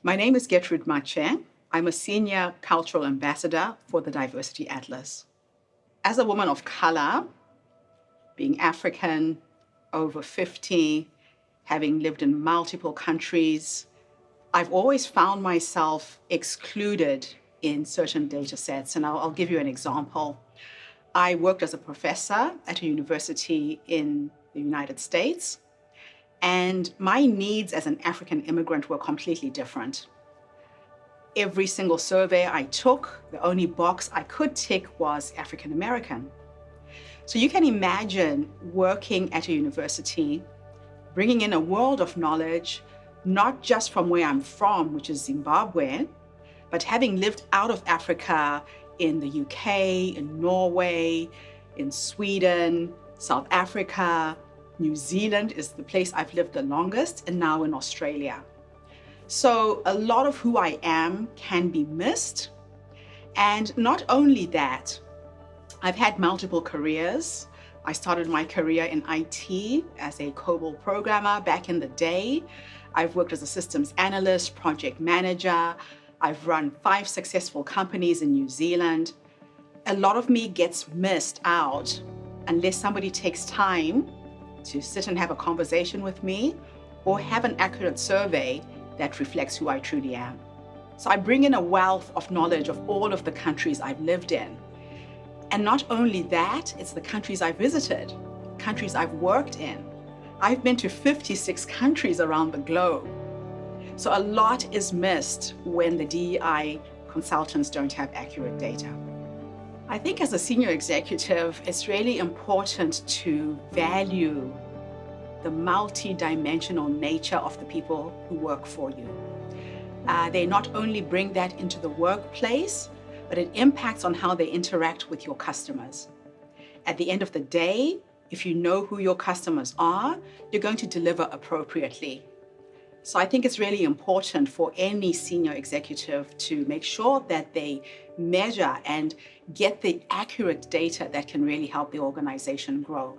My name is Getrude Matshe. I'm a senior cultural ambassador for the Diversity Atlas. As a woman of color, being African, over 50, having lived in multiple countries, I've always found myself excluded in certain data sets, and I'll give you an example. I worked as a professor at a university in the United States, and my needs as an African immigrant were completely different. Every single survey I took, the only box I could tick was African American. So you can imagine working at a university, bringing in a world of knowledge, not just from where I'm from, which is Zimbabwe, but having lived out of Africa in the UK, in Norway, in Sweden, South Africa, New Zealand is the place I've lived the longest, and now in Australia. So a lot of who I am can be missed. And not only that, I've had multiple careers. I started my career in IT as a COBOL programmer back in the day. I've worked as a systems analyst, project manager. I've run 5 successful companies in New Zealand. A lot of me gets missed out unless somebody takes time to sit and have a conversation with me or have an accurate survey that reflects who I truly am. So I bring in a wealth of knowledge of all of the countries I've lived in. And not only that, it's the countries I've visited, countries I've worked in. I've been to 56 countries around the globe. So a lot is missed when the DEI consultants don't have accurate data. I think as a senior executive, it's really important to value the multi-dimensional nature of the people who work for you. They not only bring that into the workplace, but it impacts on how they interact with your customers. At the end of the day, if you know who your customers are, you're going to deliver appropriately. So I think it's really important for any senior executive to make sure that they measure and get the accurate data that can really help the organization grow.